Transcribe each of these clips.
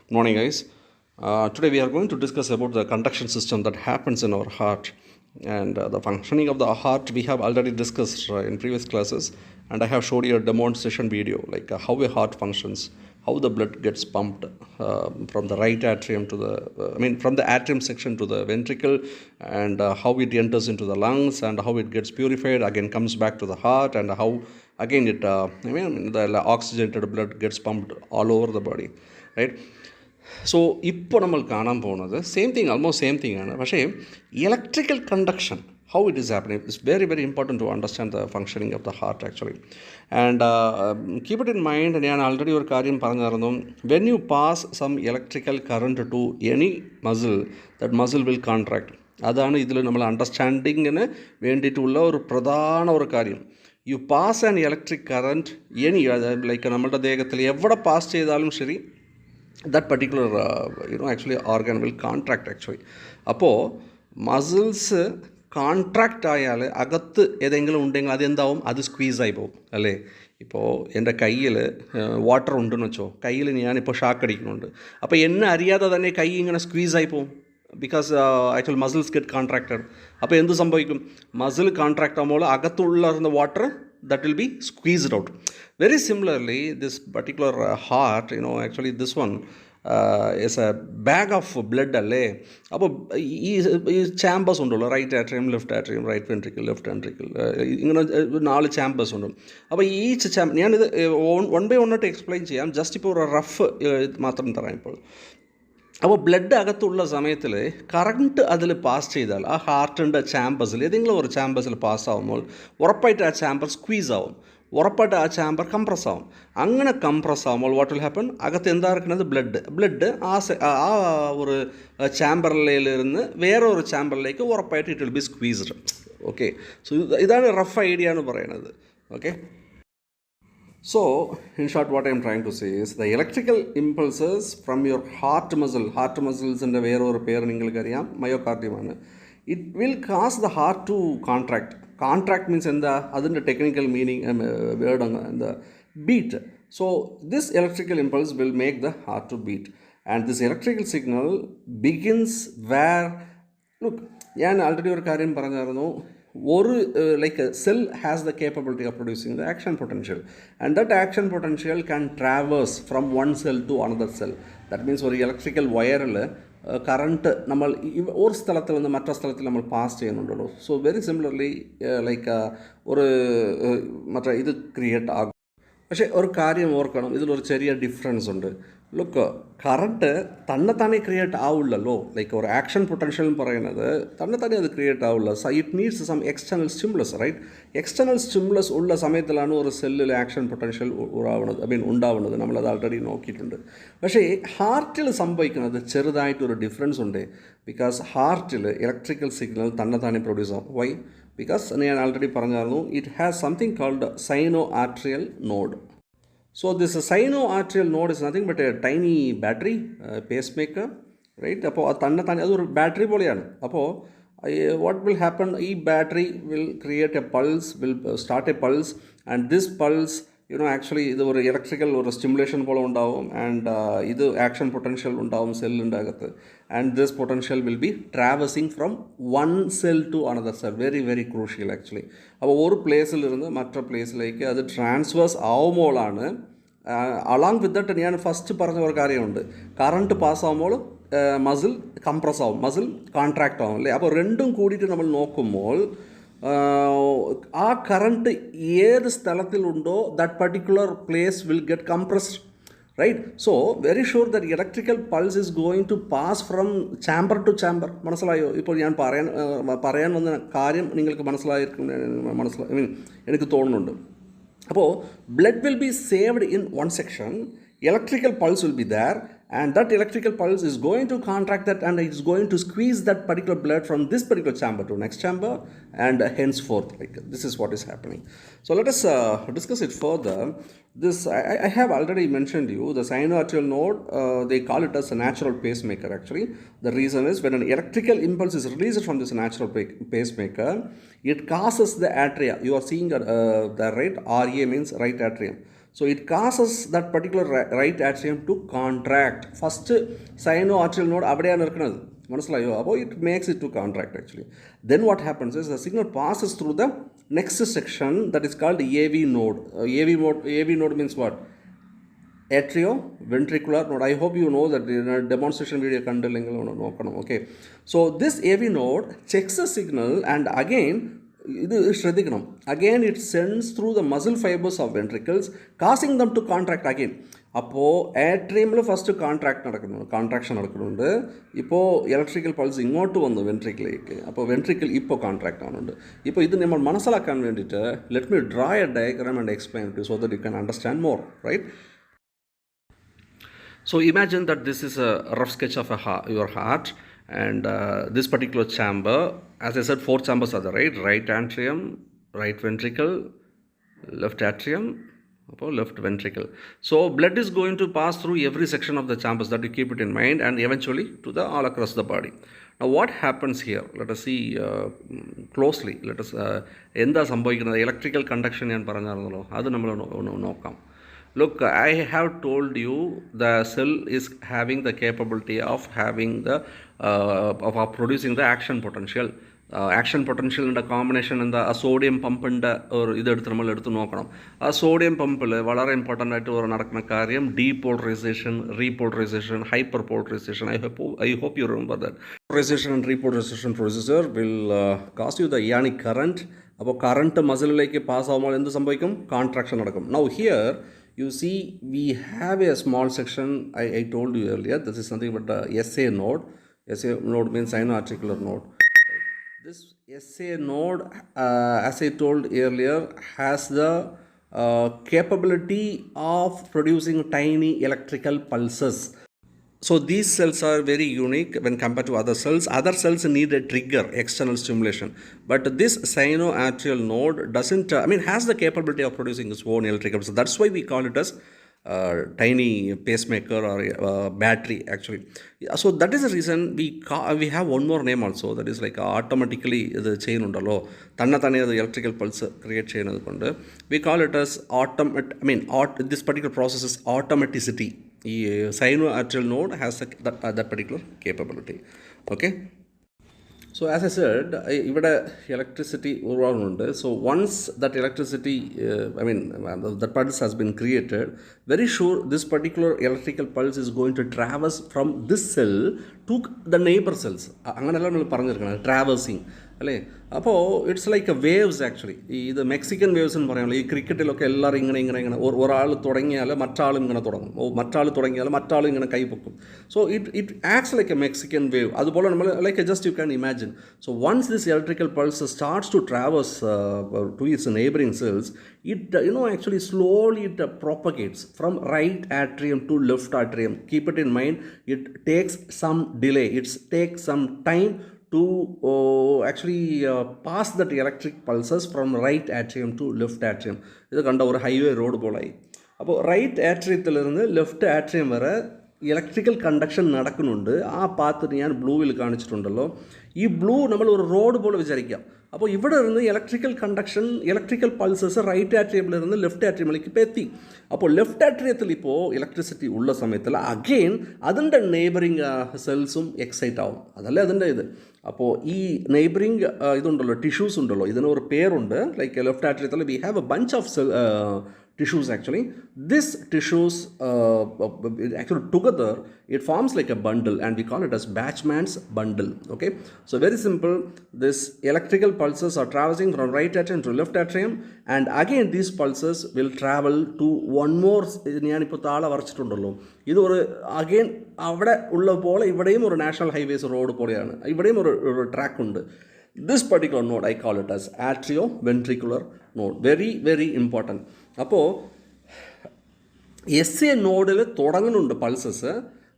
Good morning, guys. Today we are going to discuss about the conduction system that happens in our heart, and the functioning of the heart we have already discussed in previous classes, and I have showed you a demonstration video like how a heart functions, how the blood gets pumped from the right atrium to the from the atrium section to the ventricle, and how it enters into the lungs, and how it gets purified, again comes back to the heart, and how again it the oxygenated blood gets pumped all over the body, right? So ഇപ്പോൾ നമ്മൾ കാണാൻ പോകുന്നത് same thing, almost same thing ആണ്. പക്ഷേ electrical conduction, how it is happening, it's very very important to understand the functioning of the heart actually. And keep it in mind, ഞാൻ already ഒരു കാര്യം പറഞ്ഞിരുന്നു, when you pass some electrical current to any muscle, that muscle will contract. അതാണ് ഇതിൽ നമ്മൾ അണ്ടർസ്റ്റാൻഡിങ്ങിന് വേണ്ടിയിട്ടുള്ള ഒരു പ്രധാന ഒരു കാര്യം. You pass an electric current any, like നമ്മുടെ ദേഹത്തിൽ എവിടെ പാസ് ചെയ്താലും ശരി, that particular actually organ will contract actually. അപ്പോൾ മസിൽസ് കോൺട്രാക്റ്റ് ആയാൽ അകത്ത് ഏതെങ്കിലും ഉണ്ടെങ്കിൽ അതെന്താവും, അത് സ്ക്വീസായി പോകും അല്ലേ. ഇപ്പോൾ എൻ്റെ കയ്യിൽ വാട്ടർ ഉണ്ടെന്ന് വെച്ചോ, കയ്യിൽ ഞാനിപ്പോൾ ഷാക്ക് അടിക്കുന്നുണ്ട്, അപ്പോൾ എന്നെ അറിയാതെ തന്നെ കൈ ഇങ്ങനെ സ്ക്വീസായി പോകും, because actual muscles get contracted. അപ്പോൾ എന്ത് സംഭവിക്കും, മസിൽ കോൺട്രാക്റ്റ് ആകുമ്പോൾ അകത്തുള്ള water that will be squeezed out. Very similarly, this particular heart, actually this one is a bag of blood alle. അപ്പോൾ ഈ ചാമ്പേഴ്സ് ഉണ്ടല്ലോ, right atrium, left atrium, right ventricle, left ventricle, ഇങ്ങനെ 4 chambers ഉണ്ട്. അപ്പോൾ ഈ ഞാനിത് വൺ ബൈ വൺ ആയിട്ട് explain ചെയ്യാം, ജസ്റ്റ് ഇപ്പോൾ ഒരു റഫ് മാത്രം തരാം ഇപ്പോൾ. അപ്പോൾ ബ്ലഡ് അകത്തുള്ള സമയത്തിൽ കറണ്ട് അതിൽ പാസ് ചെയ്താൽ ആ ഹാർട്ടിൻ്റെ ചാമ്പേഴ്സിൽ ഏതെങ്കിലും ഒരു ചാമ്പേഴ്സിൽ പാസ്സാകുമ്പോൾ ഉറപ്പായിട്ട് ആ ചാമ്പർ സ്ക്വീസ് ആവും, ഉറപ്പായിട്ട് ആ ചാമ്പർ കംപ്രസ് ആവും. അങ്ങനെ കംപ്രസ് ആകുമ്പോൾ വാട്ട് വിൽ ഹാപ്പൻ, അകത്ത് എന്താ ഇരിക്കുന്നത്, ബ്ലഡ് ആ ഒരു ചാമ്പറിലിരുന്ന് വേറെ ഒരു ചാമ്പറിലേക്ക് ഉറപ്പായിട്ട് it will be squeezed. Okay, so ഇതാണ് റഫ് ഐഡിയ എന്ന് പറയുന്നത്. Okay, so in short what I am trying to say is the electrical impulses from your heart muscles ന്റെ വേറെ ഒരു പേര് നിങ്ങൾക്ക് അറിയാം, മയോകാർഡിയം ആണ്. it will cause the heart to contract means എന്താ, അതിൻ്റെ ടെക്നിക്കൽ മീനിങ് വേർഡ് എന്താ, beat. so this electrical impulse will make the heart to beat, and this electrical signal begins where, look, ഞാൻ ആൾറെഡി ഒരു കാര്യം പറഞ്ഞായിരുന്നു, ഒരു like a cell has the capability of producing the action potential, and that action potential can traverse from one cell to another cell. that means ഒരു electrical വയറിൽ current നമ്മൾ ഒരു സ്ഥലത്തിൽ നിന്ന് മറ്റൊരു സ്ഥലത്തിൽ നമ്മൾ പാസ് ചെയ്യുന്നുണ്ടല്ലോ. സോ വെരി സിമിലർലി ലൈക്ക് ഒരു മറ്റേ ഇത് ക്രിയേറ്റ് ആകും. പക്ഷേ ഒരു കാര്യം ഓർക്കണം, ഇതിലൊരു ചെറിയ ഡിഫറൻസ് ഉണ്ട്. ലുക്ക്, കറണ്ട് തന്നെത്താനെ ക്രിയേറ്റ് ആവില്ലല്ലോ. ലൈക്ക് ഒരു ആക്ഷൻ പൊട്ടൻഷ്യൽ എന്ന് പറയുന്നത് തന്നെത്താനെ അത് ക്രിയേറ്റ് ആവില്ല. It needs some external stimulus, right? External stimulus ഉള്ള സമയത്തിലാണ് ഒരു സെല്ലിൽ ആക്ഷൻ പൊട്ടൻഷ്യൽ ഉണ്ടാവുന്നത്. നമ്മളത് ആൾറെഡി നോക്കിയിട്ടുണ്ട്. പക്ഷേ ഹാർട്ടിൽ സംഭവിക്കുന്നത് ചെറുതായിട്ടൊരു ഡിഫറൻസ് ഉണ്ട്. ബിക്കോസ് ഹാർട്ടിൽ ഇലക്ട്രിക്കൽ സിഗ്നൽ തന്നെത്താനെ പ്രൊഡ്യൂസ് ആവും. വൈ? ബിക്കോസ് ഞാൻ ആൾറെഡി പറഞ്ഞായിരുന്നു, it has something called sino atrial node. So this sino-arterial node is nothing but a tiny battery, pacemaker, right? അപ്പോൾ തന്നെത്താനെ അതൊരു ബാറ്ററി പോലെയാണ്. അപ്പോൾ what will happen, ഈ battery will create a pulse, will start a pulse, and this pulse actually ഇത് ഒരു electrical ഒരു stimulation പോലെ ഉണ്ടാവും, ആൻഡ് ഇത് ആക്ഷൻ പൊട്ടൻഷ്യൽ ഉണ്ടാവും സെല്ലിൻ്റെ അകത്ത്, and this potential will be traversing from one cell to another cell. Very very crucial actually. അപ്പോൾ ഒരു പ്ലേസിലിരുന്ന് മറ്റൊരു പ്ലേസിലേക്ക് അത് ട്രാൻസ്വേഴ്സ് ആവുമ്പോഴാണ്, അലോങ് വിത്ത് ദറ്റ് ഞാൻ ഫസ്റ്റ് പറഞ്ഞ ഒരു കാര്യമുണ്ട്, കറണ്ട് പാസ്സാകുമ്പോൾ മസിൽ കംപ്രസ് ആവും, മസിൽ കോൺട്രാക്റ്റ് ആവും അല്ലേ. അപ്പോൾ രണ്ടും കൂടിയിട്ട് നമ്മൾ നോക്കുമ്പോൾ ആ കറണ്ട് ഏത് സ്ഥലത്തിലുണ്ടോ that particular place will get compressed, right? So very sure that electrical pulse is going to pass from chamber to chamber. മനസ്സിലായോ? ഇപ്പോൾ ഞാൻ പറയാൻ വന്ന കാര്യം നിങ്ങൾക്ക് മനസ്സിലായിരിക്കും, എനിക്ക് തോന്നുന്നുണ്ട്. അപ്പോൾ blood will be saved in one section, electrical pulse will be there, and that electrical pulse is going to contract that, and it's going to squeeze that particular blood from this particular chamber to next chamber, and henceforth, like this is what is happening. So let us discuss it further. This I have already mentioned you the sino-arterial node. They call it as a natural pacemaker. Actually, the reason is when an electrical impulse is released from this natural pacemaker, it causes the atria. You are seeing that right? RA means right atrium. So it causes that particular right atrium to contract. First sinoatrial node അവിടെയാണ് ഇരിക്കുന്നത്, മനസ്സിലായോ? അപ്പോൾ it makes it to contract actually. Then what happens is the signal passes through the next section that is called AV node. AV node means what? Atrioventricular node. I hope you know that in a demonstration video kandillengal. Okay, so this AV node checks the signal and again it sends through the muscle fibers of ventricles, causing them to contract again. അപ്പോൾ ആട്രിയമിൽ first contraction നടക്കുന്നുണ്ട്. ഇപ്പോൾ electrical pulse ഇങ്ങോട്ട് വന്നു വെൻട്രിക്കിലേക്ക്, അപ്പോൾ ventricle ഇപ്പോൾ contract ആവുന്നുണ്ട്. ഇപ്പോൾ ഇത് നമ്മൾ മനസ്സിലാക്കാൻ വേണ്ടിയിട്ട് let me draw a diagram and explain to so that you can understand more, right? So imagine that this is a rough sketch of your heart, and this particular chamber, as I said, 4 chambers are there, right atrium, right ventricle, left atrium, left ventricle. So blood is going to pass through every section of the chambers, that you keep it in mind, and eventually to the all across the body. Now what happens here? Let us see closely. Let us എന്താ സംഭവിക്കുന്നത്? Electrical conduction ഞാൻ പറഞ്ഞായിരുന്നല്ലോ, അത് നമ്മൾ നോക്കാം. Look, I have told you the cell is having the capability of having the of producing the action potential. Action potential in the combination in the sodium pump and or idu nammal eduthu nokanam. Sodium pump il valare important aayittu oru nadakkunna karyam depolarization, repolarization, hyperpolarization. I hope you remember that. Polarization and repolarization procedure will cause you the ionic current. അപ്പോൾ current മസിലിലേക്ക് pass ആകുമ്പോൾ എന്ത് സംഭവിക്കും? Contraction നടക്കും. Now here you see we have a small section. I told you earlier, this is nothing but a SA node. SA node means sinoatricular node. This SA node, as I told earlier, has the capability of producing tiny electrical pulses. So these cells are very unique when compared to other cells. Other cells need a trigger, external stimulation. But this sinoatrial node doesn't, has the capability of producing its own electrical pulse. That's why we call it as tiny pacemaker or battery actually. So that is the reason we have one more name also, that is like automatically the chain undallo tannatane the electrical pulse create chain adukonde we call it as this particular process is automaticity. The sinoatrial node has that particular capability. Okay, so as I said, ഇവിടെ electricity ഉരുവാകുന്നുണ്ട്. So once that electricity, that pulse has been created, very sure this particular electrical pulse is going to traverse from this cell to the neighbor cells. അങ്ങനെയല്ല നമ്മൾ പറഞ്ഞിരിക്കണം, traversing അല്ലേ? അപ്പോൾ it's like A waves actually. ഇത് Mexican waves എന്ന് പറയാനുള്ള ഈ ക്രിക്കറ്റിലൊക്കെ എല്ലാവരും ഇങ്ങനെ ഒരാൾ തുടങ്ങിയാൽ മറ്റാളും ഇങ്ങനെ തുടങ്ങും, മറ്റാൾ തുടങ്ങിയാൽ മറ്റാളും ഇങ്ങനെ കൈപ്പൊക്കും. So it acts like a Mexican wave. അതുപോലെ നമ്മൾ like just you can imagine. So once this electrical pulse starts to traverse to its neighbouring cells, it actually slowly it propagates from right atrium to left atrium. Keep it in mind, it takes some delay, it takes some time to actually pass that electric pulses from right atrium to left atrium. ഇത് കണ്ട ഒരു highway road പോലായി. അപ്പോൾ right ആട്രിയത്തിൽ നിന്ന് left atrium വരെ electrical conduction നടക്കുന്നുണ്ട്. ആ path ഞാൻ ബ്ലൂവിൽ കാണിച്ചിട്ടുണ്ടല്ലോ. ഈ ബ്ലൂ നമ്മൾ ഒരു റോഡ് പോലെ വിചാരിക്കാം. അപ്പോൾ ഇവിടെ നിന്ന് electrical conduction, electrical pulses right ആട്രിയമിൽ നിന്ന് ലെഫ്റ്റ് ആട്രിയമിലേക്ക് ഇപ്പോൾ എത്തി. അപ്പോൾ ലെഫ്റ്റ് ആട്രിയത്തിൽ ഇപ്പോൾ ഇലക്ട്രിസിറ്റി ഉള്ള സമയത്തിൽ അഗെയിൻ അതിൻ്റെ നെയ്ബറിങ് സെൽസും എക്സൈറ്റ് ആവും. അതല്ലേ അതിൻ്റെ ഇത്. അപ്പോൾ ഈ നെയ്ബറിങ് ഇതുണ്ടല്ലോ, ടിഷ്യൂസ് ഉണ്ടല്ലോ, ഇതിനൊരു പേരുണ്ട്. ലൈക്ക് ലെഫ്റ്റ് ആട്രിയത്തിൽ we have a bunch of tissues actually. This tissues actually together it forms like a bundle, and we call it as Batchman's bundle. Okay, so very simple. This electrical pulses are traversing from right atrium to left atrium, and again these pulses will travel to one more. ഞാനിപ്പോൾ താഴെ വരച്ചിട്ടുണ്ടല്ലോ, ഇത് ഒരു again അവിടെ ഉള്ള പോലെ ഇവിടെയും ഒരു national highways road പോലെയാണ്, ഇവിടെയും ഒരു ട്രാക്ക് ഉണ്ട്. This particular node I call it as atrioventricular node. Very very important. അപ്പോൾ SA നോഡിൽ തുടങ്ങുന്നുണ്ട് പൾസസ്,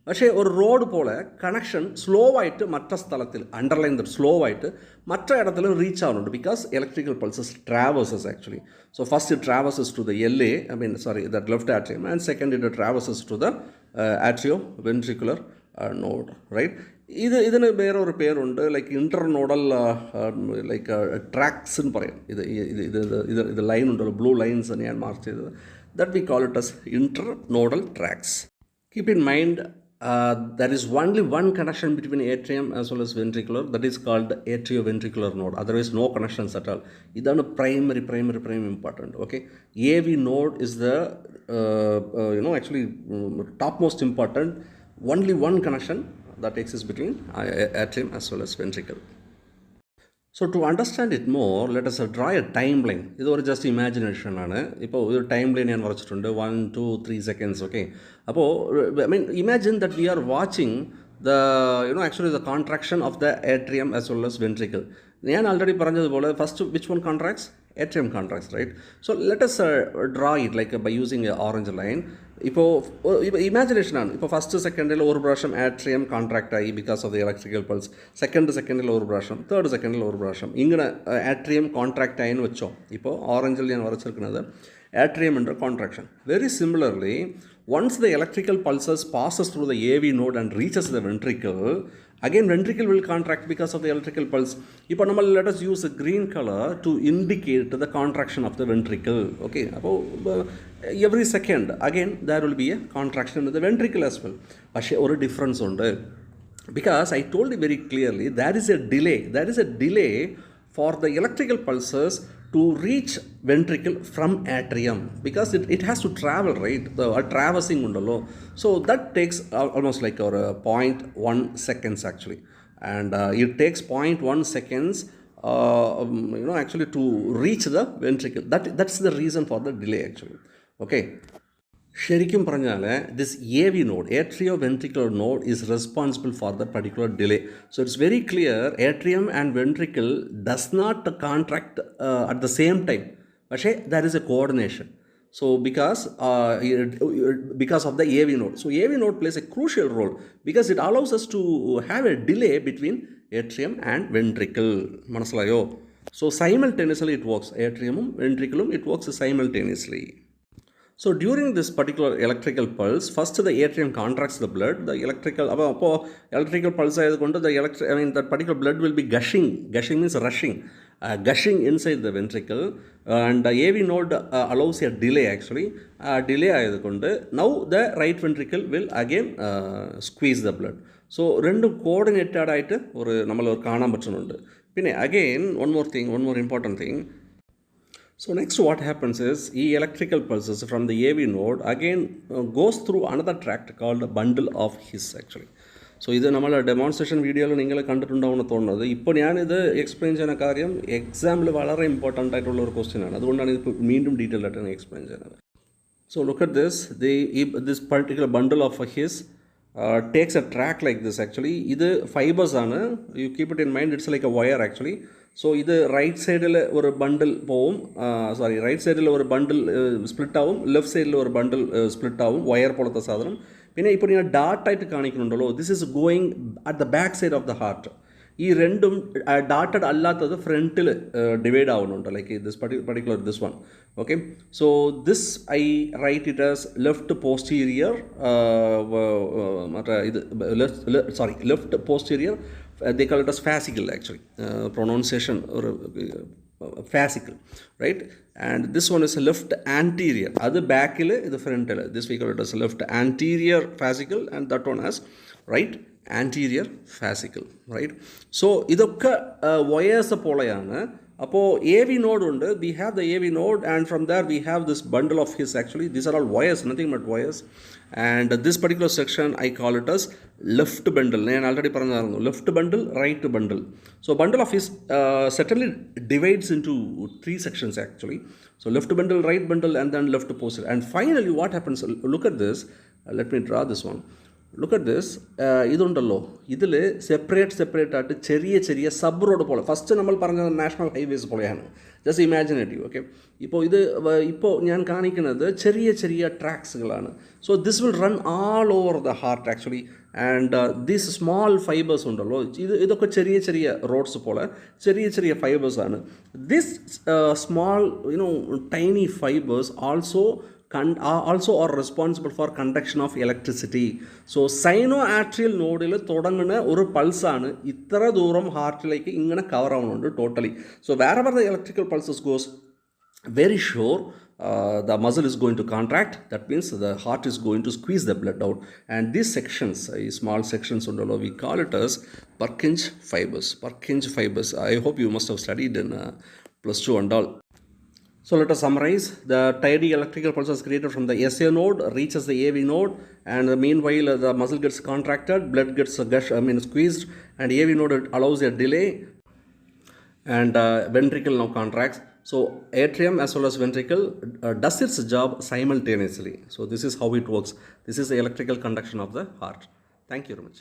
പക്ഷേ ഒരു റോഡ് പോലെ കണക്ഷൻ സ്ലോ ആയിട്ട് മറ്റു സ്ഥലത്തിൽ അണ്ടർലൈൻ സ്ലോ ആയിട്ട് മറ്റിടത്തിലും റീച്ച് ആവുന്നുണ്ട്. Because electrical pulses traverses actually. So first it traverses to the LA, that left atrium, and second it traverses to the atrioventricular node, right? ഇതിന് വേറെ ഒരു പേരുണ്ട്, ലൈക്ക് ഇൻ്റർനോഡൽ ലൈക്ക് ട്രാക്സ് എന്ന് പറയും. ഇത് ലൈൻ ഉണ്ടല്ലോ, ബ്ലൂ ലൈൻസ് ഞാൻ മാർക്ക് ചെയ്തത്. that we call it as internodal tracts. Keep in mind, there is only one connection between atrium as well as ventricular, that is called atrioventricular node. Otherwise, no connections at all. This is primary important. Okay, AV node is the topmost important. Only one connection that exists between atrium as well as ventricle. So to understand it more, let us draw a timeline. This is just imagination. Now, this timeline is 1, 2, 3 seconds. Okay. I mean, imagine that we are watching the, actually the contraction of the atrium as well as ventricle. I already said, first, which one contracts? Atrium contracts, right? So let us draw it like by using an orange line. Imagination, first second atrium contract because of the electrical pulse, second third atrium contract orange atrium under contraction. Very similarly, once the electrical pulses passes through the AV node and reaches the ventricle, again ventricle will contract because of the electrical pulse. Now let us use a green color to indicate the contraction of the ventricle. Okay, every second again there will be a contraction in the ventricle as well. Or a difference on because I told you very clearly there is a delay for the electrical pulses to reach ventricle from atrium, because it has to travel, right? The traversing undallo. So that takes almost like 0.1 seconds actually, and it takes 0.1 seconds actually to reach the ventricle. That's the reason for the delay actually. Okay. ശരിക്കും പറഞ്ഞാൽ this AV node, atrioventricular node, is responsible for that particular delay. So it's very clear atrium and ventricle does not contract at the same time. But there is a coordination. So because of the AV node. So AV node plays a crucial role because it allows us to have a delay between atrium and ventricle. Manasalayo. So simultaneously it works. Atrium, ventriculum, it works simultaneously. So during this particular electrical pulse, first the atrium contracts the blood. The electrical pulse that particular blood will be gushing. Gushing means rushing. Gushing inside the ventricle, and the AV node allows a delay actually. Delay now the right ventricle will again squeeze the blood. So rendu coordinated aayittu oru nammal or kaanam pattunundi. Pinne again one more important thing. So next what happens is electrical pulses from the AV node again goes through another tract called a bundle of His actually. So this is our demonstration video. You can see now I explain the exam very important question. That's why I detail explain. So look at this. This particular bundle of His takes a track like this actually. This fibers, you keep it in mind, it's like a wire actually. So this right side or bundle right side or bundle split out, left side or bundle split out, wire polatha sadhanam. Pinne ipo neenga dot aayittu kanikkunnundallo, this is going at the back side of the heart. Ee rendum dotted allathathu front il divide avunnundu, like this particular this one. Okay, so this I write it as left posterior left posterior, they call it as fascicle actually, pronunciation or fascicle, right? And this one is left anterior, adu back il, idu front il. This we call it as left anterior fascicle, and that one as right anterior fascicle, right? So idokka wires polayana. AV node undu, we have the AV node, and from there we have this bundle of His actually. These are all wires, nothing but wires. And this particular section I call it as left bundle. I already said left bundle, right bundle. So bundle of His certainly divides into 3 sections actually. So left bundle, right bundle, and then left posterior. And finally what happens, look at this. Let me draw this one. Look at this. This separate ആയിട്ട് ചെറിയ sub road പോലെ. First നമ്മൾ പറഞ്ഞത് national highways പോലെയാണ്. Just imaginative. Okay, ഇപ്പോൾ ഞാൻ കാണിക്കുന്നത് ചെറിയ ട്രാക്സുകളാണ്. So this will run all over the heart actually. And these small fibres ഉണ്ടല്ലോ, ഇതൊക്കെ ചെറിയ റോഡ്സ് പോലെ ചെറിയ ഫൈബേഴ്സാണ്. This small tiny fibers also are responsible for conduction of electricity. So sinoatrial node il thodangana oru pulse aanu ithra dooram heart like ingane cover avunnundu totally. So wherever the electrical pulses goes, very sure the muscle is going to contract. That means the heart is going to squeeze the blood out. And these sections, small sections, we call it as Purkinje fibers. Purkinje fibers. I hope you must have studied in plus 2 and all. So let us summarize. The tidy electrical pulse is created from the SA node, reaches the AV node, and meanwhile the muscle gets contracted, blood gets squeezed, and AV node allows a delay, and ventricle now contracts. So atrium as well as ventricle does its job simultaneously. So this is how it works. This is the electrical conduction of the heart. Thank you very much.